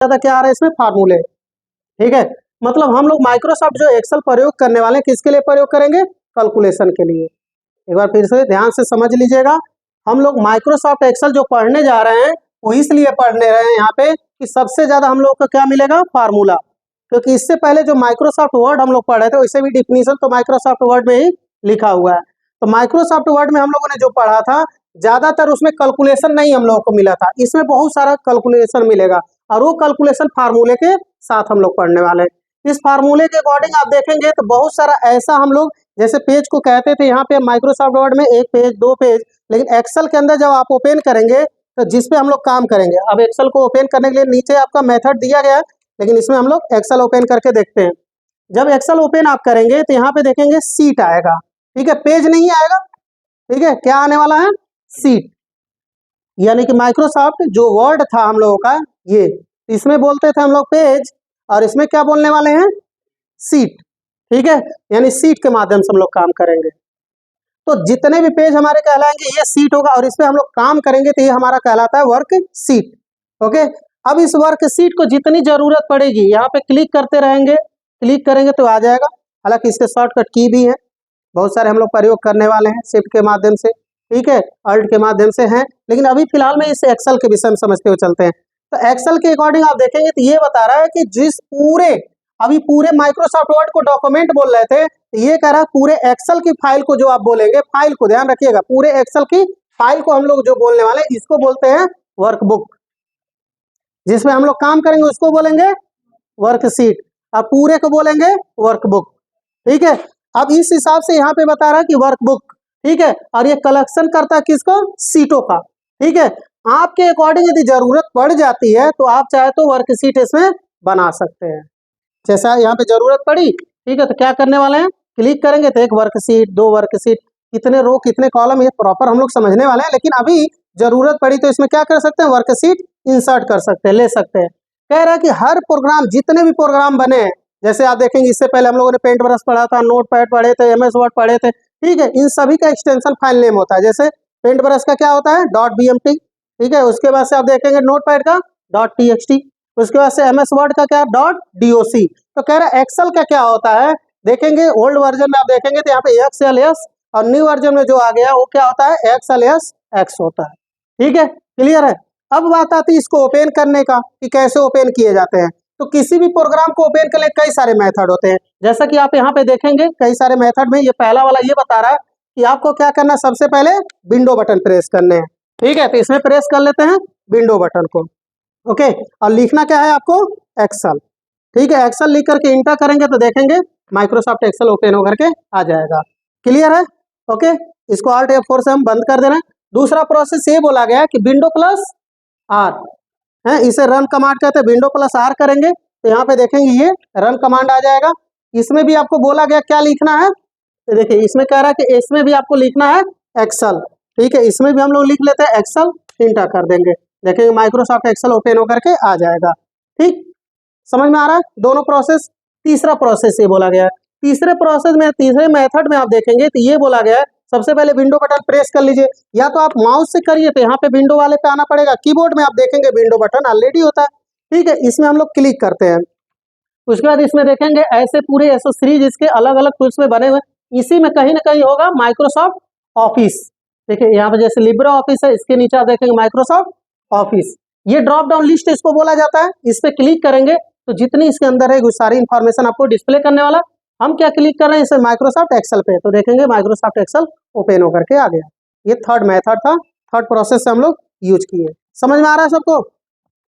ज़्यादा क्या आ रहा है इसमें, फार्मूले। ठीक है, मतलब हम लोग माइक्रोसॉफ्ट जो एक्सेल प्रयोग करने वाले हैं किसके लिए प्रयोग करेंगे, कैलकुलेशन के लिए। एक बार फिर से ध्यान से समझ लीजिएगा, हम लोग माइक्रोसॉफ्ट एक्सेल जो पढ़ने जा रहे हैं वो इसलिए पढ़ने रहे हैं यहाँ पे कि सबसे ज़्यादा हम लोग को क्या मिलेगा, फार्मूला। क्योंकि इससे पहले जो माइक्रोसॉफ्ट वर्ड हम लोग पढ़े थे वैसे भी डिफिनीशन तो माइक्रोसॉफ्ट वर्ड में ही लिखा हुआ है। तो माइक्रोसॉफ्ट वर्ड में हम लोगों ने जो पढ़ा था ज़्यादातर उसमें कैलकुलेशन नहीं हम लोगों को मिला था, इसमें बहुत सारा कैलकुलेशन मिलेगा और वो कैलकुलेशन फार्मूले के साथ हम लोग पढ़ने वाले हैं। इस फार्मूले के अकॉर्डिंग आप देखेंगे तो बहुत सारा ऐसा हम लोग जैसे पेज को कहते थे यहाँ पे माइक्रोसॉफ्ट वर्ड में एक पेज दो पेज, लेकिन एक्सेल के अंदर जब आप ओपन करेंगे तो जिस पे हम लोग काम करेंगे, अब एक्सेल को ओपन करने के लिए नीचे आपका मेथड दिया गया है, लेकिन इसमें हम लोग एक्सेल ओपन करके देखते हैं। जब एक्सेल ओपन आप करेंगे तो यहाँ पे देखेंगे सीट आएगा, ठीक है, पेज नहीं आएगा। ठीक है, क्या आने वाला है, सीट। यानी कि माइक्रोसॉफ्ट जो वर्ड था हम लोगों का ये, इसमें बोलते थे हम लोग पेज और इसमें क्या बोलने वाले हैं, सीट। ठीक है, यानी सीट के माध्यम से हम लोग काम करेंगे। तो जितने भी पेज हमारे कहलाएंगे ये सीट होगा और इस पे हम लोग काम करेंगे तो ये हमारा कहलाता है वर्क सीट। ओके, अब इस वर्क सीट को जितनी जरूरत पड़ेगी यहाँ पे क्लिक करते रहेंगे, क्लिक करेंगे तो आ जाएगा। हालांकि इसके शॉर्टकट की भी है, बहुत सारे हम लोग प्रयोग करने वाले हैं शिफ्ट के माध्यम से, ठीक है, अल्ट के माध्यम से हैं, लेकिन अभी फिलहाल में इस एक्सेल के विषय में समझते हुए चलते हैं। तो एक्सेल के अकॉर्डिंग आप देखेंगे तो ये बता रहा है कि जिस अभी पूरे माइक्रोसॉफ्ट वर्ड को डॉक्यूमेंट बोल रहे थे, ये कह रहा है पूरे एक्सेल की फाइल को जो आप बोलेंगे, फाइल को ध्यान रखिएगा, पूरे एक्सेल की फाइल को हम लोग जो बोलने वाले हैं इसको बोलते हैं वर्कबुक। जिसमें हम लोग काम करेंगे उसको बोलेंगे वर्कशीट और पूरे को बोलेंगे वर्कबुक। ठीक है, अब इस हिसाब से यहाँ पे बता रहा है कि वर्कबुक, ठीक है, और ये कलेक्शन करता है किसको, सीटों का। ठीक है, आपके अकॉर्डिंग यदि जरूरत पड़ जाती है तो आप चाहे तो वर्कशीट इसमें बना सकते हैं। जैसा यहाँ पे जरूरत पड़ी, ठीक है, तो क्या करने वाले हैं, क्लिक करेंगे तो एक वर्कशीट, दो वर्कशीट, कितने रो कितने कॉलम ये प्रॉपर हम लोग समझने वाले हैं। लेकिन अभी जरूरत पड़ी तो इसमें क्या कर सकते हैं, वर्कशीट इंसर्ट कर सकते हैं, ले सकते हैं। कह रहा है कि हर प्रोग्राम, जितने भी प्रोग्राम बने हैं, जैसे आप देखेंगे इससे पहले हम लोगों ने पेंट ब्रश पढ़ा था, नोट पैड पढ़े थे, MS वर्ड पढ़े थे, ठीक है, इन सभी का एक्सटेंशन फाइल नेम होता है। जैसे पेंट ब्रश का क्या होता है, .bmt, ठीक है, उसके बाद से आप देखेंगे नोट पैड का .txt, उसके बाद से MS वर्ड का क्या, .doc। तो कह रहा है एक्सेल का क्या होता है, देखेंगे ओल्ड वर्जन में आप देखेंगे तो यहाँ पे XLS और न्यू वर्जन में जो आ गया वो क्या होता है, XLSX होता है। ठीक है, क्लियर है। अब बात आती है इसको ओपन करने का कि कैसे ओपन किए जाते हैं। तो किसी भी प्रोग्राम को ओपन करने कई सारे मेथड होते हैं, जैसा कि आप यहाँ पे देखेंगे कई सारे मेथड में ये पहला वाला ये बता रहा है कि आपको क्या करना है, सबसे पहले विंडो बटन प्रेस करने हैं। ठीक है, तो इसमें प्रेस कर लेते हैं विंडो बटन को। ओके, और लिखना क्या है आपको, एक्सेल। ठीक है, एक्सेल लिख करके इंटर करेंगे तो देखेंगे माइक्रोसॉफ्ट एक्सेल ओपन होकर के आ जाएगा। क्लियर है। ओके, इसको Alt F4 से हम बंद कर दे रहे हैं। दूसरा प्रोसेस ये बोला गया है कि विंडो प्लस आर है, इसे रन कमांड कहते हैं। विंडो प्लस आर करेंगे तो यहाँ पे देखेंगे ये रन कमांड आ जाएगा। इसमें भी आपको बोला गया क्या लिखना है, तो देखिए इसमें कह रहा है कि इसमें भी आपको लिखना है एक्सेल। ठीक है, इसमें भी हम लोग लिख लेते हैं एक्सेल, इंटर कर देंगे, देखेंगे माइक्रोसॉफ्ट एक्सेल ओपन होकर के आ जाएगा। ठीक, समझ में आ रहा है दोनों प्रोसेस। तीसरा प्रोसेस ये बोला गया है, तीसरे प्रोसेस में, तीसरे मेथड में आप देखेंगे तो ये बोला गया है सबसे पहले विंडो बटन प्रेस कर लीजिए, या तो आप माउस से करिए तो यहाँ पे विंडो वाले पे आना पड़ेगा। कीबोर्ड में आप देखेंगे विंडो बटन ऑलरेडी होता है। ठीक है, इसमें हम लोग क्लिक करते हैं। उसके बाद इसमें देखेंगे ऐसे पूरे एक्सेसरीज इसके अलग अलग टूल्स में बने हुए, इसी में कहीं ना कहीं होगा माइक्रोसॉफ्ट ऑफिस। देखिए यहाँ पे जैसे लिब्रे ऑफिस है, इसके नीचे आप देखेंगे माइक्रोसॉफ्ट ऑफिस, ये ड्रॉप डाउन लिस्ट इसको बोला जाता है। इस पे क्लिक करेंगे तो जितनी इसके अंदर है वो सारी इंफॉर्मेशन आपको डिस्प्ले करने वाला। हम क्या क्लिक कर रहे हैं, इसे माइक्रोसॉफ्ट एक्सेल पे, तो देखेंगे माइक्रोसॉफ्ट एक्सेल ओपन होकर के आ गया। ये थर्ड मेथड था, थर्ड प्रोसेस से हम लोग यूज किए। समझ में आ रहा है सबको।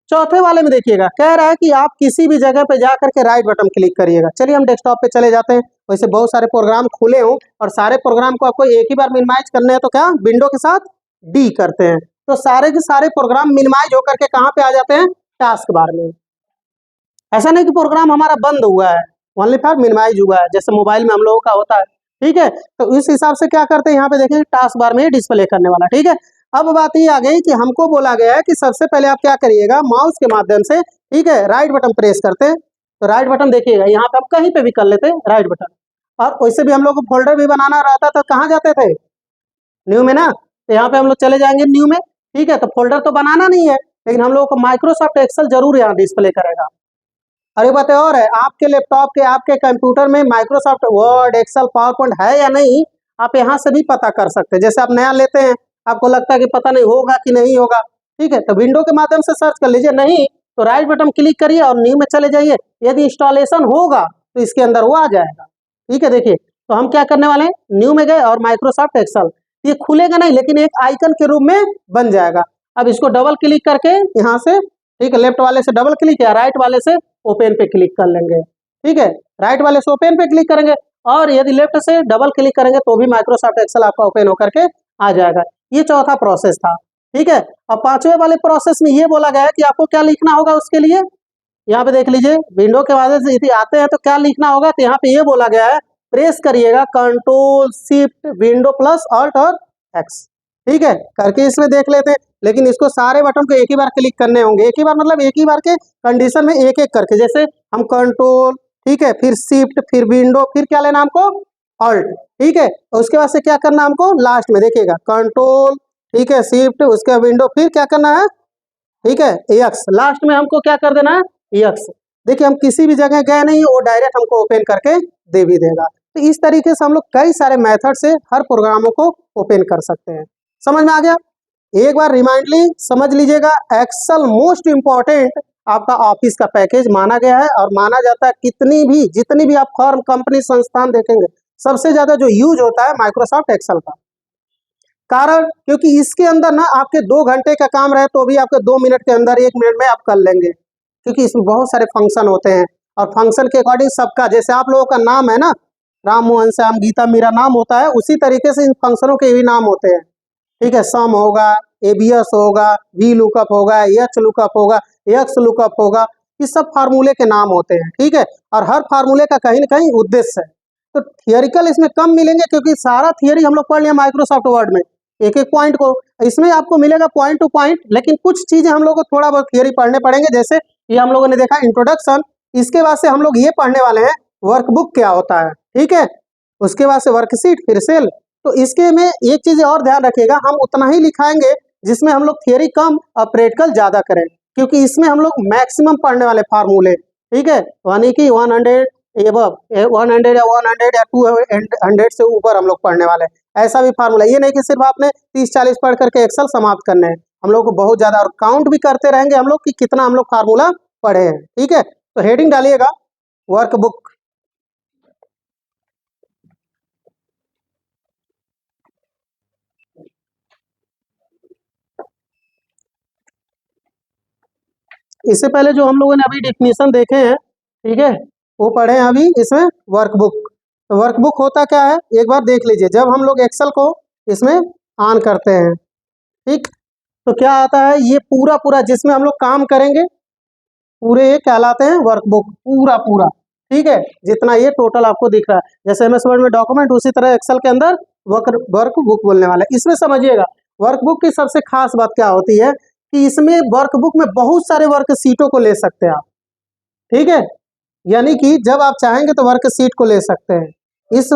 चौथे वाले में देखिएगा, कह रहा है कि आप किसी भी जगह पे जा करके राइट बटन क्लिक करिएगा। चलिए हम डेस्कटॉप पे चले जाते हैं। वैसे बहुत सारे प्रोग्राम खुले हों और सारे प्रोग्राम को आपको एक ही बार मिनिमाइज करने हैं तो क्या विंडो के साथ डी करते हैं, तो सारे के सारे प्रोग्राम मिनिमाइज होकर के कहाँ पे आ जाते हैं, टास्क बार में। ऐसा नहीं कि प्रोग्राम हमारा बंद हुआ है, ओनली फॉर मिनिमाइज हुआ है, जैसे मोबाइल में हम लोगों का होता है। ठीक है, तो इस हिसाब से क्या करते हैं, यहाँ पे देखेंगे टास्क बार में डिस्प्ले करने वाला। ठीक है, अब बात ये आ गई कि हमको बोला गया है कि सबसे पहले आप क्या करिएगा, माउस के माध्यम से, ठीक है, राइट बटन प्रेस करते हैं। तो राइट बटन देखिएगा यहाँ पे आप कहीं पे भी कर लेते हैं राइट बटन। और वैसे भी हम लोग को फोल्डर भी बनाना रहता था, कहाँ जाते थे, न्यू में ना, तो यहाँ पे हम लोग चले जाएंगे न्यू में। ठीक है, तो फोल्डर तो बनाना नहीं है, लेकिन हम लोग को माइक्रोसॉफ्ट एक्सेल जरूर यहाँ डिस्प्ले करेगा। और एक बात और है, आपके लैपटॉप के आपके कंप्यूटर में Microsoft Word, Excel, PowerPoint है या नहीं, आप यहाँ से भी पता कर सकते हैं। जैसे आप नया लेते हैं, आपको लगता है कि पता नहीं होगा कि नहीं होगा, ठीक है, तो विंडो के माध्यम से सर्च कर लीजिए, नहीं तो राइट बटन क्लिक करिए और न्यू में चले जाइए। यदि इंस्टॉलेशन होगा तो इसके अंदर वो आ जाएगा, ठीक है। देखिए, तो हम क्या करने वाले हैं, न्यू में गए और माइक्रोसॉफ्ट एक्सेल, ये खुलेगा नहीं लेकिन एक आइकन के रूप में बन जाएगा। अब इसको डबल क्लिक करके यहाँ से, ठीक है, लेफ्ट वाले से डबल क्लिक या राइट वाले से ओपन पे क्लिक कर लेंगे, ठीक है, राइट वाले से ओपन पे क्लिक करेंगे और यदि लेफ्ट से डबल क्लिक करेंगे तो भी माइक्रोसॉफ्ट एक्सेल आपका ओपन होकर के आ जाएगा। ये चौथा प्रोसेस था, ठीक है। अब पांचवें वाले प्रोसेस में ये बोला गया है कि आपको क्या लिखना होगा उसके लिए, यहाँ पे देख लीजिए, विंडो के माध्यम से यदि आते हैं तो क्या लिखना होगा, तो यहाँ पे ये बोला गया है, प्रेस करिएगा control shift window plus alt और एक्स, ठीक है, करके इसमें देख लेते हैं। लेकिन इसको सारे बटन को एक ही बार क्लिक करने होंगे, एक ही बार मतलब एक ही बार के कंडीशन में एक एक करके, जैसे हम कंट्रोल, ठीक है, फिर शिफ्ट, फिर विंडो, फिर क्या लेना हमको, ऑल्ट, ठीक है, उसके बाद से क्या करना हमको, लास्ट में देखिएगा कंट्रोल, ठीक है, शिफ्ट, उसके विंडो, फिर क्या करना है, ठीक है, एक्स, लास्ट में हमको क्या कर देना है, एक्स। देखिए, हम किसी भी जगह गए नहीं, वो डायरेक्ट हमको ओपन करके दे भी देगा। तो इस तरीके से हम लोग कई सारे मेथड से हर प्रोग्रामों को ओपन कर सकते हैं। समझ में आ गया? एक बार रिमाइंडली समझ लीजिएगा, एक्सेल मोस्ट इंपॉर्टेंट आपका ऑफिस का पैकेज माना गया है और माना जाता है। जितनी भी आप फर्म, कंपनी, संस्थान देखेंगे, सबसे ज्यादा जो यूज होता है माइक्रोसॉफ्ट एक्सेल का। कारण क्योंकि इसके अंदर ना आपके 2 घंटे का काम रहे तो भी आपके 2 मिनट के अंदर, 1 मिनट में आप कर लेंगे, क्योंकि इसमें बहुत सारे फंक्शन होते हैं और फंक्शन के अकॉर्डिंग सबका, जैसे आप लोगों का नाम है ना, राम, मोहन, श्याम, गीता, मीरा नाम होता है, उसी तरीके से इन फंक्शनों के भी नाम होते हैं, ठीक है। सम होगा, एबीएस होगा, वी लुकअप होगा, एच लुकअप होगा, एक्स लुकअप होगा, ये सब फार्मूले के नाम होते हैं, ठीक है। और हर फार्मूले का कहीं ना कहीं उद्देश्य है। तो थियोरिकल इसमें कम मिलेंगे क्योंकि सारा थियोरी हम लोग पढ़ लिया माइक्रोसॉफ्ट वर्ड में, एक एक पॉइंट को, इसमें आपको मिलेगा पॉइंट टू पॉइंट, लेकिन कुछ चीजें हम लोग को थोड़ा बहुत थियोरी पढ़ने पड़ेंगे। जैसे ये हम लोगों ने देखा इंट्रोडक्शन, इसके बाद से हम लोग ये पढ़ने वाले हैं वर्कबुक क्या होता है, ठीक है, उसके बाद से वर्कशीट, फिर सेल। तो इसके में एक चीज और ध्यान रखिएगा, हम उतना ही लिखाएंगे जिसमें हम लोग थियोरी कम और प्रैक्टिकल ज्यादा करें, क्योंकि इसमें हम लोग मैक्सिमम पढ़ने वाले फार्मूले, ठीक है, यानी कि 100 एबव, 100 या 100 या 200 से ऊपर हम लोग पढ़ने वाले हैं। ऐसा भी फार्मूला, ये नहीं कि सिर्फ आपने 30-40 पढ़ करके एक्सेल समाप्त करने हैं, हम लोग को बहुत ज्यादा, और काउंट भी करते रहेंगे हम लोग कि कितना हम लोग फार्मूला पढ़े हैं, ठीक है। तो हेडिंग डालिएगा वर्कबुक। इससे पहले जो हम लोगों ने अभी डिफिनीशन देखे हैं, ठीक है, वो पढ़े हैं अभी इसमें वर्कबुक। तो वर्कबुक होता क्या है, एक बार देख लीजिए। जब हम लोग एक्सेल को इसमें ऑन करते हैं, ठीक, तो क्या आता है, ये पूरा पूरा जिसमें हम लोग काम करेंगे, पूरे ये कहलाते हैं वर्कबुक, पूरा पूरा, ठीक है, जितना ये टोटल आपको दिख रहा है। जैसे एमएस वर्ड में डॉक्यूमेंट, उसी तरह एक्सेल के अंदर वर्कबुक बोलने वाला है। इसमें समझिएगा वर्कबुक की सबसे खास बात क्या होती है कि इसमें वर्कबुक में बहुत सारे वर्कशीटों को ले सकते हैं आप, ठीक है, यानी कि जब आप चाहेंगे तो वर्कशीट को ले सकते हैं। इस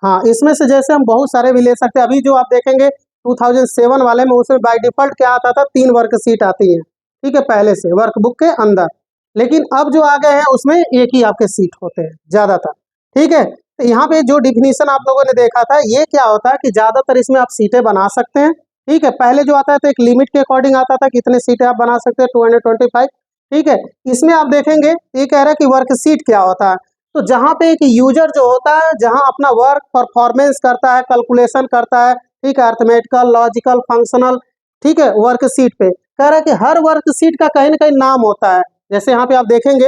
हाँ, इसमें से जैसे हम बहुत सारे भी ले सकते हैं। अभी जो आप देखेंगे 2007 वाले में, उसमें बाय डिफॉल्ट क्या आता था, 3 वर्कशीट आती है, ठीक है, पहले से वर्कबुक के अंदर। लेकिन अब जो आ गए हैं उसमें एक ही आपके सीट होते हैं ज्यादातर, ठीक है। तो यहाँ पे जो डिफिनीशन आप लोगों ने देखा था, ये क्या होता है कि ज्यादातर इसमें आप सीटें बना सकते हैं, ठीक है। पहले जो आता है तो एक लिमिट के अकॉर्डिंग आता था, कितने सीटें आप बना सकते हैं, 225, ठीक है। इसमें आप देखेंगे ये कह रहा है कि वर्कशीट क्या होता है, तो जहाँ पे एक यूजर जो होता है, जहाँ अपना वर्क परफॉर्मेंस करता है, कैलकुलेशन करता है, ठीक है, अर्थमेटिकल, लॉजिकल, फंक्शनल, ठीक है, वर्कशीट पे कह रहा है कि हर वर्कशीट का कहीं ना कहीं नाम होता है। जैसे यहाँ पे आप देखेंगे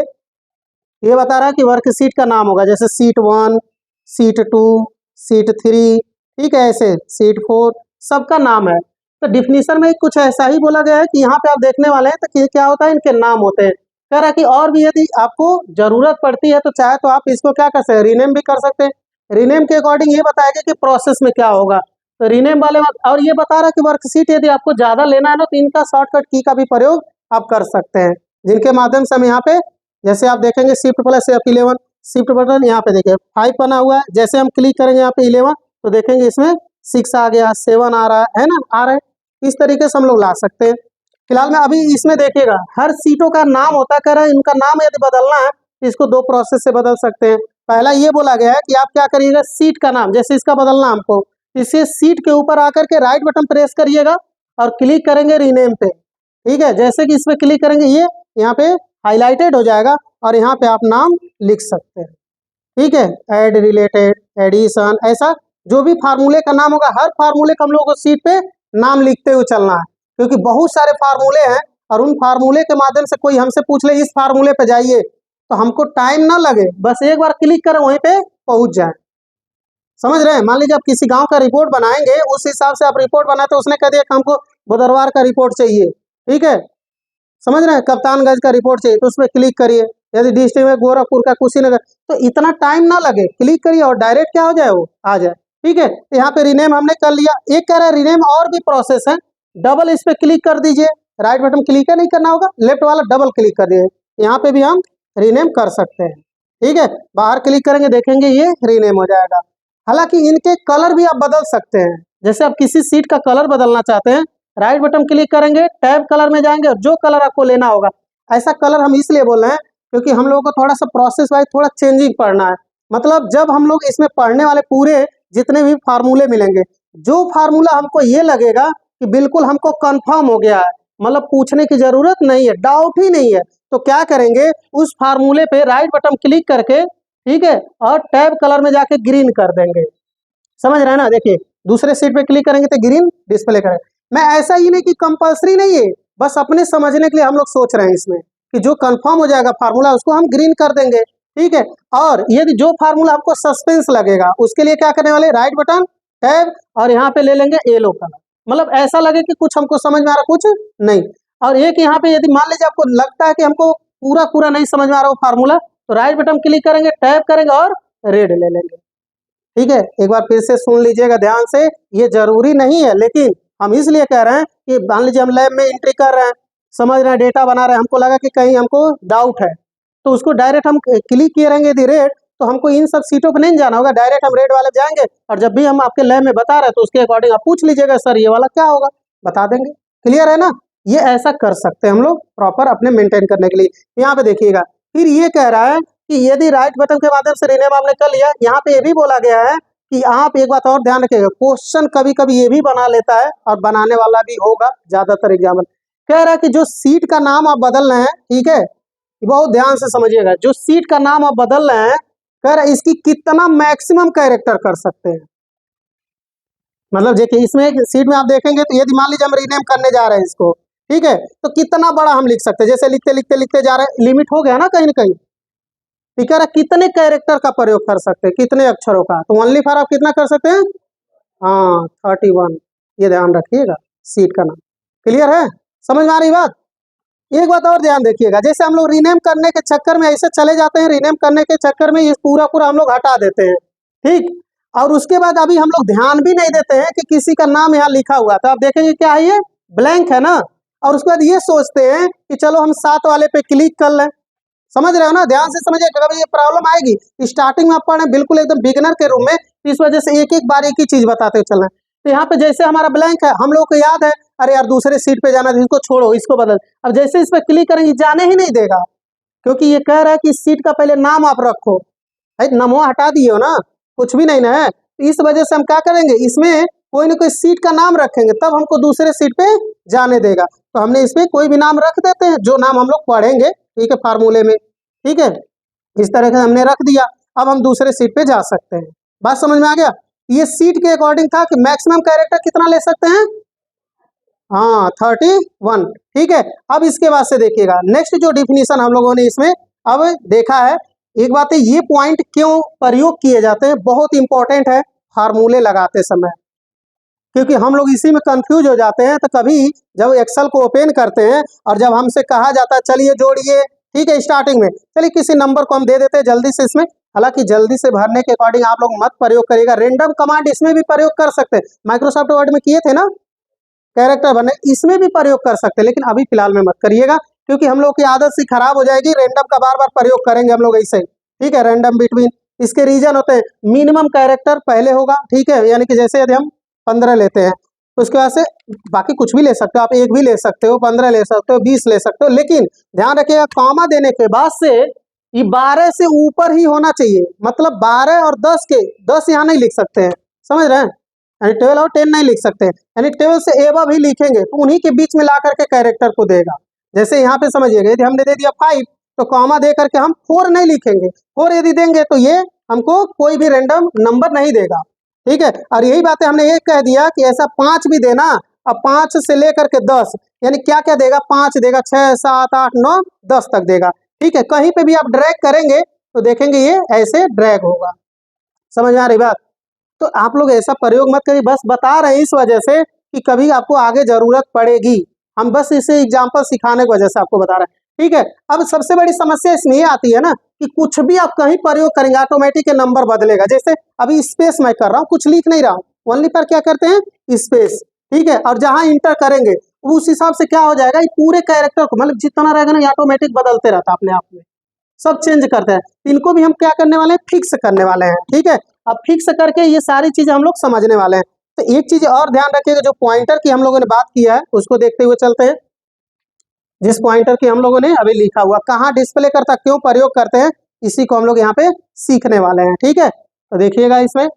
ये बता रहा है कि वर्कशीट का नाम होगा, जैसे सीट 1, सीट 2, सीट 3, ठीक है, ऐसे सीट 4, सबका नाम है। तो डिफिनीशन में कुछ ऐसा ही बोला गया है कि यहाँ पे आप देखने वाले हैं तो क्या होता है, इनके नाम होते हैं। कह रहा है कि और भी यदि आपको जरूरत पड़ती है तो चाहे तो आप इसको क्या कर सकते हैं, रीनेम भी कर सकते हैं। रीनेम के अकॉर्डिंग ये बताएगा कि प्रोसेस में क्या होगा, तो रीनेम वाले और ये बता रहा है कि वर्कशीट यदि आपको ज्यादा लेना है ना, तो इनका शॉर्टकट की का भी प्रयोग आप कर सकते हैं, जिनके माध्यम से हम यहाँ पे, जैसे आप देखेंगे shift plus F11, shift button यहाँ पे देखिए 5 बना हुआ है, जैसे हम क्लिक करेंगे यहाँ पे 11 तो देखेंगे इसमें 6 आ गया, 7 आ रहा है ना, आ रहा है। इस तरीके से हम लोग ला सकते हैं। फिलहाल में अभी इसमें देखिएगा हर सीटों का नाम होता है, कह रहा है इनका नाम यदि बदलना है तो इसको दो प्रोसेस से बदल सकते हैं। पहला ये बोला गया है कि आप क्या करिएगा, सीट का नाम, जैसे इसका बदलना हमको, इसे सीट के ऊपर आकर के राइट बटन प्रेस करिएगा और क्लिक करेंगे रीनेम पे। ठीक है, जैसे कि इस पे क्लिक करेंगे ये यहाँ पे हाईलाइटेड हो जाएगा और यहाँ पे आप नाम लिख सकते हैं। ठीक है, ऐड, रिलेटेड, एडिशन, ऐसा जो भी फार्मूले का नाम होगा, हर फार्मूले का हम लोग को सीट पे नाम लिखते हुए चलना है, क्योंकि बहुत सारे फार्मूले हैं और उन फार्मूले के माध्यम से कोई हमसे पूछ ले इस फार्मूले पे जाइए तो हमको टाइम ना लगे, बस एक बार क्लिक करें वहीं पे पहुंच जाए। समझ रहे हैं? मान लीजिए आप किसी गांव का रिपोर्ट बनाएंगे, उस हिसाब से आप रिपोर्ट बनाते, उसने कह दिया कि हमको बुधवार का रिपोर्ट चाहिए। ठीक है, समझ रहे हैं? कप्तानगंज का रिपोर्ट चाहिए तो उस पर क्लिक करिए। यदि डिस्ट्रिक्ट में गोरखपुर का, कुशीनगर, तो इतना टाइम ना लगे, क्लिक करिए और डायरेक्ट क्या हो जाए, वो आ जाए। ठीक है, तो यहाँ पे रीनेम हमने कर लिया। एक कह रहा है रीनेम और भी प्रोसेस है, डबल इस पे क्लिक कर दीजिए, राइट बटन क्लिक नहीं करना होगा, लेफ्ट वाला डबल क्लिक कर दिए, यहाँ पे भी हम रीनेम कर सकते हैं। ठीक है, बाहर क्लिक करेंगे देखेंगे ये रीनेम हो जाएगा। हालांकि इनके कलर भी आप बदल सकते हैं, जैसे आप किसी सीट का कलर बदलना चाहते हैं, राइट बटन क्लिक करेंगे, टैब कलर में जाएंगे और जो कलर आपको लेना होगा, ऐसा कलर हम इसलिए बोल रहे हैं क्योंकि हम लोगों को थोड़ा सा प्रोसेस वाइज थोड़ा चेंजिंग पढ़ना है। मतलब जब हम लोग इसमें पढ़ने वाले पूरे जितने भी फार्मूले मिलेंगे, जो फार्मूला हमको ये लगेगा कि बिल्कुल हमको कंफर्म हो गया है, मतलब पूछने की जरूरत नहीं है, डाउट ही नहीं है, तो क्या करेंगे, उस फार्मूले पे राइट बटन क्लिक करके, ठीक है, और टैब कलर में जाके ग्रीन कर देंगे। समझ रहे हैं ना? देखिए दूसरे सीट पे क्लिक करेंगे तो ग्रीन डिस्प्ले करें। मैं ऐसा ही नहीं कि कंपलसरी नहीं है, बस अपने समझने के लिए हम लोग सोच रहे हैं इसमें कि जो कंफर्म हो जाएगा फार्मूला उसको हम ग्रीन कर देंगे। ठीक है, और यदि जो फार्मूला हमको सस्पेंस लगेगा उसके लिए क्या करने वाले, राइट बटन टैब और यहाँ पे ले लेंगे येलो कलर, मतलब ऐसा लगे कि कुछ हमको समझ में आ रहा कुछ नहीं। और एक यहाँ पे यदि मान लीजिए आपको लगता है कि हमको पूरा पूरा नहीं समझ में आ रहा वो फार्मूला, तो राइट बटन क्लिक करेंगे, टैब करेंगे और रेड ले लेंगे। ठीक है, एक बार फिर से सुन लीजिएगा ध्यान से, ये जरूरी नहीं है, लेकिन हम इसलिए कह रहे हैं कि मान लीजिए हम लैब में एंट्री कर रहे हैं, समझ रहे हैं, डेटा बना रहे हैं, हमको लगा कि कहीं हमको डाउट है, तो उसको डायरेक्ट हम क्लिक किए रहेंगे यदि रेड, तो हमको इन सब सीटों पर नहीं जाना होगा, डायरेक्ट हम रेड वाले जाएंगे और जब भी हम आपके लैब में बता रहे हैं तो उसके अकॉर्डिंग आप पूछ लीजिएगा सर ये वाला क्या होगा, बता देंगे। क्लियर है ना? ये ऐसा कर सकते हैं हम लोग प्रॉपर अपने मेंटेन करने के लिए। यहाँ पे देखिएगा, फिर ये कह रहा है कि यदि राइट बटन के माध्यम से रीनेम आपने कर लिया, यहाँ पे ये भी बोला गया है कि आप एक बात और ध्यान रखिएगा, क्वेश्चन कभी कभी ये भी बना लेता है और बनाने वाला भी होगा ज्यादातर एग्जाम्पल। कह रहा है कि जो सीट का नाम आप बदल रहे हैं, ठीक है, बहुत ध्यान से समझिएगा, जो सीट का नाम आप बदल रहे हैं, कह रहा है इसकी कितना मैक्सिमम कैरेक्टर कर सकते हैं। मतलब देखिए इसमें सीट में आप देखेंगे तो यदि मान लीजिए हम रीनेम करने जा रहे हैं इसको, ठीक है, तो कितना बड़ा हम लिख सकते हैं, जैसे लिखते लिखते लिखते जा रहे हैं, लिमिट हो गया ना कहीं ना कहीं। ठीक है, कितने कैरेक्टर का प्रयोग कर सकते हैं, कितने अक्षरों का, तो ओनली फॉर आप कितना कर सकते हैं, हाँ 31, ये ध्यान रखिएगा सीट का नाम। क्लियर है? समझ में आ रही बात? एक बात और ध्यान देखिएगा, जैसे हम लोग रीनेम करने के चक्कर में ऐसे चले जाते हैं, रीनेम करने के चक्कर में ये पूरा पूरा हम लोग हटा देते हैं। ठीक, और उसके बाद अभी हम लोग ध्यान भी नहीं देते हैं कि किसी का नाम यहाँ लिखा हुआ, तो आप देखेंगे क्या है, ये ब्लैंक है ना, और उसके बाद ये सोचते हैं कि चलो हम 7 वाले पे क्लिक कर लें। समझ रहे हो ना? ध्यान से समझिए, कभी ये प्रॉब्लम आएगी, स्टार्टिंग में आप पढ़े बिल्कुल एकदम बिगिनर के रूम में, इस वजह से एक एक बार एक ही चीज बताते चलना है। तो यहाँ पे जैसे हमारा ब्लैंक है, हम लोग को याद है अरे यार दूसरे सीट पे जाना, इसको छोड़ो, इसको बदल, अब जैसे इस पे क्लिक करेंगे जाने ही नहीं देगा, क्योंकि ये कह रहा है कि इस सीट का पहले नाम आप रखो। भाई नमो हटा दिए हो ना, कुछ भी नहीं ना है, तो इस वजह से हम क्या करेंगे, इसमें कोई ना कोई सीट का नाम रखेंगे तब हमको दूसरे सीट पे जाने देगा, तो हमने इसमें कोई भी नाम रख देते हैं जो नाम हम लोग पढ़ेंगे। ठीक है, फार्मूले में। ठीक है, इस तरह से हमने रख दिया, अब हम दूसरे सीट पे जा सकते हैं। बात समझ में आ गया? ये सीट के अकॉर्डिंग था कि मैक्सिमम कैरेक्टर कितना ले सकते हैं, हाँ 31। ठीक है, अब इसके बाद से देखिएगा नेक्स्ट जो डिफिनीशन हम लोगों ने इसमें अब देखा है, एक बात है ये पॉइंट क्यों प्रयोग किए जाते हैं, बहुत इंपॉर्टेंट है फार्मूले लगाते समय, क्योंकि हम लोग इसी में कंफ्यूज हो जाते हैं। तो कभी जब एक्सेल को ओपन करते हैं और जब हमसे कहा जाता है चलिए जोड़िए, ठीक है, स्टार्टिंग में चलिए किसी नंबर को हम दे देते हैं जल्दी से इसमें, हालांकि जल्दी से भरने के अकॉर्डिंग आप लोग मत प्रयोग करिएगा, रेंडम कमांड इसमें भी प्रयोग कर सकते हैं, माइक्रोसॉफ्ट वर्ड में किए थे ना कैरेक्टर भरने, इसमें भी प्रयोग कर सकते हैं, लेकिन अभी फिलहाल में मत करिएगा, क्योंकि हम लोग की आदत सी खराब हो जाएगी, रेंडम का बार बार प्रयोग करेंगे हम लोग ऐसे। ठीक है, रैंडम बिटवीन, इसके रीजन होते हैं, मिनिमम कैरेक्टर पहले होगा, ठीक है, यानी कि जैसे यदि हम 15 लेते हैं उसके बाद से बाकी कुछ भी ले सकते हो आप, 1 भी ले सकते हो, 15 ले सकते हो, 20 ले सकते हो, लेकिन ध्यान रखिएगा कॉमा देने के बाद से ये 12 से ऊपर ही होना चाहिए। मतलब 12 और 10 के 10 यहाँ नहीं लिख सकते हैं, समझ रहे हैं, यानी 12 और 10 नहीं लिख सकते, यानी 12 से एबव ही लिखेंगे तो उन्हीं के बीच में ला करके कैरेक्टर को देगा। जैसे यहाँ पे समझिएगा, यदि हमने दे दिया 5 तो कॉमा दे करके हम 4 नहीं लिखेंगे, 4 यदि देंगे तो ये हमको कोई भी रैंडम नंबर नहीं देगा, ठीक है। और यही बात है, हमने ये कह दिया कि ऐसा 5 भी देना, अब 5 से लेकर के 10 यानी क्या क्या देगा, 5 देगा, 6 7 8 9 10 तक देगा, ठीक है। कहीं पे भी आप ड्रैग करेंगे तो देखेंगे ये ऐसे ड्रैग होगा, समझ में आ रही बात। तो आप लोग ऐसा प्रयोग मत करिए, बस बता रहे हैं इस वजह से कि कभी आपको आगे जरूरत पड़ेगी, हम बस इसे एग्जाम्पल सिखाने की वजह से आपको बता रहे हैं, ठीक है। अब सबसे बड़ी समस्या इसमें ये आती है ना कि कुछ भी आप कहीं प्रयोग करेंगे ऑटोमेटिक नंबर बदलेगा। जैसे अभी स्पेस मैं कर रहा हूँ, कुछ लिख नहीं रहा हूँ, ओनली पर क्या करते हैं स्पेस, ठीक है। और जहां इंटर करेंगे उस हिसाब से क्या हो जाएगा, ये पूरे कैरेक्टर को मतलब जितना रहेगा ना ऑटोमेटिक बदलते रहता है अपने आप में, सब चेंज करते हैं। इनको भी हम क्या करने वाले हैं, फिक्स करने वाले हैं, ठीक है। अब फिक्स करके ये सारी चीजें हम लोग समझने वाले हैं। तो एक चीज और ध्यान रखिएगा, जो पॉइंटर की हम लोगों ने बात किया है उसको देखते हुए चलते हैं। जिस पॉइंटर की हम लोगों ने अभी लिखा हुआ कहाँ डिस्प्ले करता, क्यों प्रयोग करते हैं, इसी को हम लोग यहाँ पे सीखने वाले हैं, ठीक है। तो देखिएगा इसमें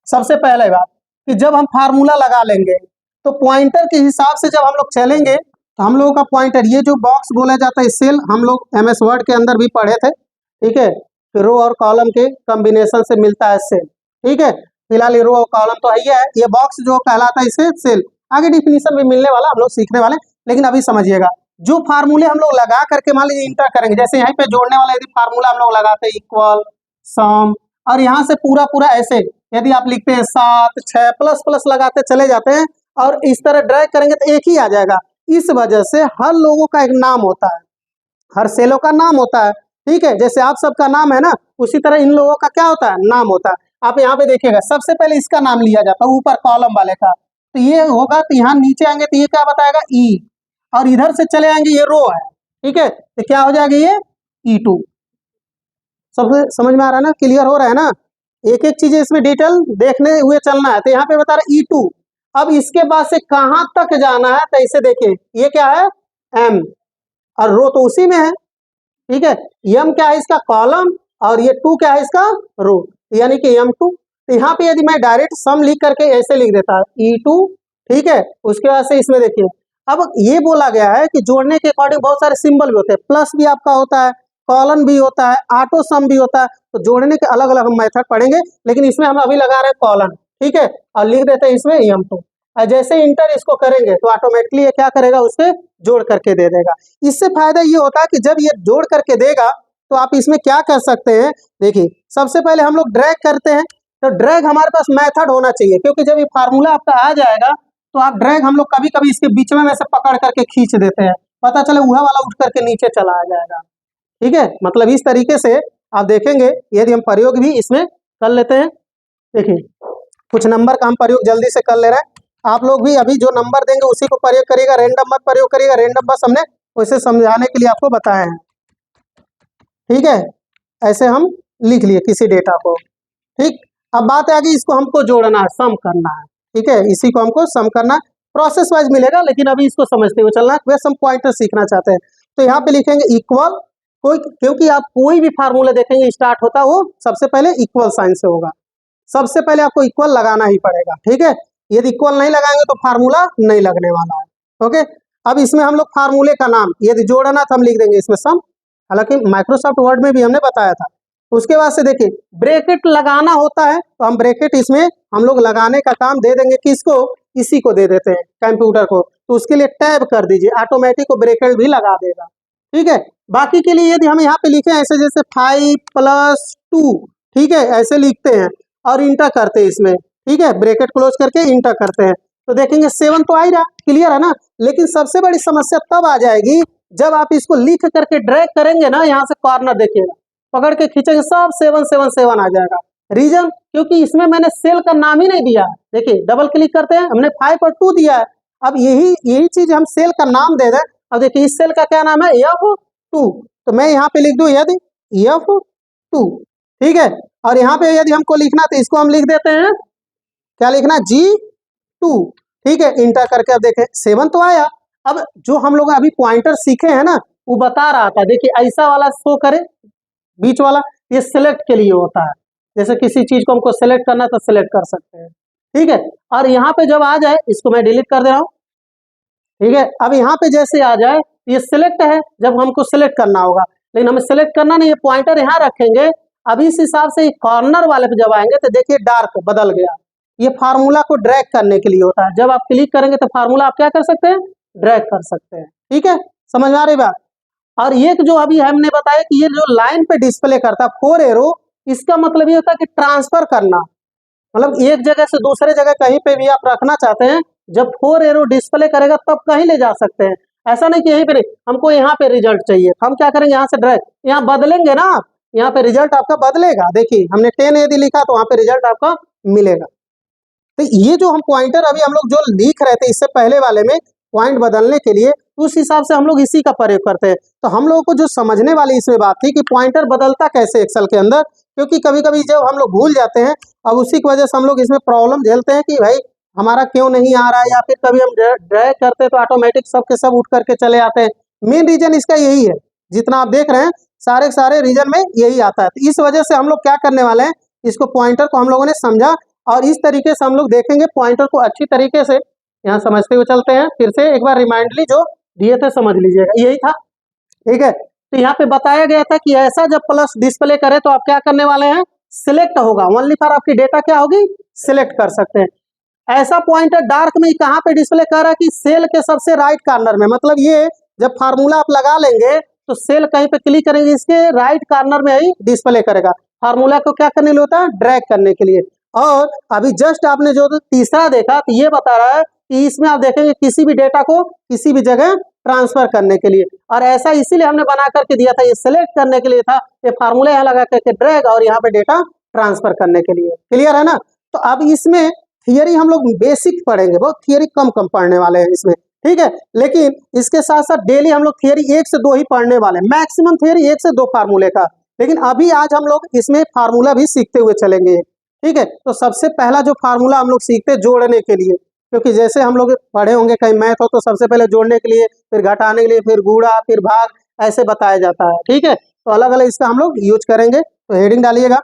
सबसे पहले बात कि जब हम फार्मूला लगा लेंगे तो पॉइंटर के हिसाब से जब हम लोग चलेंगे तो हम लोगों का पॉइंटर, ये जो बॉक्स बोला जाता है सेल, हम लोग MS वर्ड के अंदर भी पढ़े थे, ठीक है। रो और कॉलम के कॉम्बिनेशन से मिलता है सेल, ठीक है। फिलहाल ये रो और कॉलम तो है ही है, ये बॉक्स जो कहलाता है इसे सेल, आगे डिफिनीशन भी मिलने वाला, हम लोग सीखने वाले। लेकिन अभी समझिएगा, जो फार्मूले हम लोग लगा करके मान लीजिए इंटर करेंगे, जैसे यहाँ पे जोड़ने वाला यदि फार्मूला हम लोग लगाते हैं इक्वल, सम, और यहाँ से पूरा पूरा ऐसे यदि आप लिखते हैं 7 6 प्लस प्लस लगाते चले जाते हैं और इस तरह ड्रैग करेंगे तो एक ही आ जाएगा। इस वजह से हर लोगों का एक नाम होता है, हर सेलों का नाम होता है, ठीक है। जैसे आप सबका नाम है ना, उसी तरह इन लोगों का क्या होता है, नाम होता है। आप यहाँ पे देखिएगा सबसे पहले इसका नाम लिया जाता है ऊपर कॉलम वाले का, तो ये होगा, तो यहाँ नीचे आएंगे तो ये क्या बताएगा ई, और इधर से चले आएंगे ये रो है, ठीक है, तो क्या हो जाएगा ये E2। सब समझ में आ रहा है ना, क्लियर हो रहा है ना, एक एक चीज इसमें डिटेल देखने हुए चलना है। तो यहाँ पे बता रहा E2, अब इसके बाद से कहां तक जाना है, तो इसे देखिए ये क्या है M, और रो तो उसी में है, ठीक है। M क्या है इसका कॉलम, और ये 2 क्या है इसका रो, यानी कि M2। तो यहाँ पे यदि मैं डायरेक्ट सम लिख करके ऐसे लिख देता है E2, ठीक है। उसके बाद से इसमें देखिए अब ये बोला गया है कि जोड़ने के अकॉर्डिंग बहुत सारे सिंबल भी होते हैं, प्लस भी आपका होता है, कॉलन भी होता है, ऑटो सम भी होता है, तो जोड़ने के अलग अलग हम मेथड पढ़ेंगे, लेकिन इसमें हम अभी लगा रहे हैं कॉलन, ठीक है, और लिख देते हैं इसमें M2। जैसे इंटर इसको करेंगे तो ऑटोमेटिकली ये क्या करेगा, उससे जोड़ करके दे देगा। इससे फायदा ये होता है कि जब ये जोड़ करके देगा तो आप इसमें क्या कर सकते हैं, देखिए सबसे पहले हम लोग ड्रैग करते हैं, तो ड्रैग हमारे पास मेथड होना चाहिए, क्योंकि जब ये फार्मूला आपका आ जाएगा तो आप ड्रैग, हम लोग कभी कभी इसके बीच में से पकड़ करके खींच देते हैं, पता चले वह वाला उठ करके नीचे चला आ जाएगा, ठीक है। मतलब इस तरीके से आप देखेंगे, यदि हम प्रयोग भी इसमें कर लेते हैं, देखिए कुछ नंबर का हम प्रयोग जल्दी से कर ले रहे हैं, आप लोग भी अभी जो नंबर देंगे उसी को प्रयोग करिएगा, रैंडम मत प्रयोग करिएगा, रैंडम बस हमने उसे समझाने के लिए आपको बताया है, ठीक है। ऐसे हम लिख लिए किसी डेटा को, ठीक। अब बात है कि इसको हमको जोड़ना है, सम करना है, ठीक है, इसी को हमको सम करना है, प्रोसेस वाइज मिलेगा, लेकिन अभी इसको समझते हुए चलना है, वैसे हम पॉइंटर सीखना चाहते हैं। तो यहाँ पे लिखेंगे इक्वल, कोई, क्योंकि आप कोई भी फार्मूला देखेंगे स्टार्ट होता है वो सबसे पहले इक्वल साइन से होगा, सबसे पहले आपको इक्वल लगाना ही पड़ेगा, ठीक है। यदि इक्वल नहीं लगाएंगे तो फार्मूला नहीं लगने वाला है, ओके। अब इसमें हम लोग फार्मूले का नाम यदि जोड़ना तो हम लिख देंगे इसमें सम, हालांकि माइक्रोसॉफ्ट वर्ड में भी हमने बताया था। उसके बाद से देखिए ब्रैकेट लगाना होता है, तो हम ब्रैकेट इसमें हम लोग लगाने का काम दे देंगे, किसको, इसी को दे देते हैं कंप्यूटर को, तो उसके लिए टैब कर दीजिए, ऑटोमेटिक को ब्रैकेट भी लगा देगा, ठीक है। बाकी के लिए यदि हम यहाँ पे लिखे ऐसे जैसे 5 + 2, ठीक है, ऐसे लिखते हैं और इंटर करते हैं इसमें, ठीक है, ब्रैकेट क्लोज करके इंटर करते हैं, तो देखेंगे 7 तो आ ही रहा, क्लियर है ना। लेकिन सबसे बड़ी समस्या तब आ जाएगी जब आप इसको लिख करके ड्रैग करेंगे ना, यहाँ से कॉर्नर देखिएगा, पकड़ के खींचेंगे सब 7 7 7 आ जाएगा। रीजन, क्योंकि इसमें मैंने सेल का नाम ही नहीं दिया है, देखिए डबल क्लिक करते हैं, हमने 5 और 2 दिया है, अब यही चीज हम सेल का नाम दे दें। अब देखिए इस सेल का क्या नाम है, F2, तो मैं यहाँ पे लिख दूं यदि F2, ठीक है। और यहाँ पे यदि हमको लिखना तो इसको हम लिख देते हैं, क्या लिखना, G 2, ठीक है, इंटर करके अब देखें 7 तो आया। अब जो हम लोग अभी पॉइंटर सीखे हैं ना, वो बता रहा था, देखिए ऐसा वाला शो करे, बीच वाला, ये सिलेक्ट के लिए होता है। जैसे किसी चीज को हमको सिलेक्ट करना तो सिलेक्ट कर सकते हैं, ठीक है। और यहाँ पे जब आ जाए, इसको मैं डिलीट कर दे रहा हूँ, ठीक है। अब यहाँ पे जैसे आ जाए, ये सिलेक्ट है, जब हमको सिलेक्ट करना होगा, लेकिन हमें सिलेक्ट करना नहीं है, पॉइंटर यहाँ रखेंगे। अब इस हिसाब से कॉर्नर वाले पे जब आएंगे तो देखिए डार्क बदल गया। ये फार्मूला को ड्रैग करने के लिए होता है, जब आप क्लिक करेंगे तो फार्मूला आप क्या कर सकते हैं, ड्रैग कर सकते हैं, ठीक है, समझ में आ रही बात। और ये जो अभी हमने बताया कि ये जो लाइन पे डिस्प्ले करता है 4 एरो, इसका मतलब ये होता है कि ट्रांसफर करना, मतलब एक जगह से दूसरे जगह कहीं पे भी आप रखना चाहते हैं, जब 4 एरो डिस्प्ले करेगा तब कहीं ले जा सकते हैं। ऐसा नहीं कि यहीं पे नहीं, हमको यहाँ पे रिजल्ट चाहिए, हम क्या करेंगे, यहाँ से ड्रैग, यहाँ बदलेंगे ना, यहाँ पे रिजल्ट आपका बदलेगा। देखिए हमने 10 यदि लिखा तो वहाँ पे रिजल्ट आपका मिलेगा। तो ये जो हम पॉइंटर अभी हम लोग जो लिख रहे थे इससे पहले वाले में, पॉइंट बदलने के लिए, उस हिसाब से हम लोग इसी का प्रयोग करते हैं। तो हम लोगों को जो समझने वाली इसमें बात थी कि पॉइंटर बदलता कैसे एक्सेल के अंदर, क्योंकि कभी कभी जब हम लोग भूल जाते हैं, अब उसी की वजह से हम लोग इसमें प्रॉब्लम झेलते हैं कि भाई हमारा क्यों नहीं आ रहा है, या फिर कभी हम ड्रैग करते हैं तो ऑटोमेटिक सब के सब उठ करके चले आते हैं। मेन रीजन इसका यही है, जितना आप देख रहे हैं सारे रीजन में यही आता है। तो इस वजह से हम लोग क्या करने वाले हैं, इसको पॉइंटर को हम लोगों ने समझा, और इस तरीके से हम लोग देखेंगे पॉइंटर को अच्छी तरीके से, यहाँ समझते हुए चलते हैं। फिर से एक बार रिमाइंडली जो दिए थे समझ लीजिएगा, यही था, ठीक है। तो यहाँ पे बताया गया था कि ऐसा जब प्लस डिस्प्ले करे तो आप क्या करने वाले हैं, सिलेक्ट होगा, ओनली फॉर आपकी डेटा क्या होगी, सिलेक्ट कर सकते हैं। ऐसा पॉइंटर डार्क में कहाँ पे डिस्प्ले कर रहा है कि सेल के सबसे राइट कॉर्नर में, मतलब ये जब फार्मूला आप लगा लेंगे तो सेल कहीं पे क्लिक करेंगे, इसके राइट कॉर्नर में ही डिस्प्ले करेगा। फार्मूला को क्या करने के लिए होता है, ड्रैग करने के लिए। और अभी जस्ट आपने जो तीसरा देखा तो ये बता रहा है कि इसमें आप देखेंगे किसी भी डेटा को किसी भी जगह ट्रांसफर करने के लिए, और ऐसा इसीलिए हमने बना करके दिया था, ये सिलेक्ट करने के लिए था, ये फार्मूला यहाँ लगा करके ड्रैग, और यहाँ पे डेटा ट्रांसफर करने के लिए। क्लियर है ना। तो अब इसमें थियरी हम लोग बेसिक पढ़ेंगे, बहुत थियरी कम पढ़ने वाले हैं इसमें, ठीक है। लेकिन इसके साथ साथ डेली हम लोग थियरी 1 से 2 ही पढ़ने वाले हैं, मैक्सिमम थियरी 1 से 2 फार्मूले का। लेकिन अभी आज हम लोग इसमें फार्मूला भी सीखते हुए चलेंगे, ठीक है। तो सबसे पहला जो फार्मूला हम लोग सीखते हैं जोड़ने के लिए, क्योंकि जैसे हम लोग पढ़े होंगे कहीं मैथ हो तो सबसे पहले जोड़ने के लिए, फिर घटाने के लिए, फिर गुणा, फिर भाग, ऐसे बताया जाता है, ठीक है। तो अलग अलग इसका हम लोग यूज करेंगे। तो हेडिंग डालिएगा।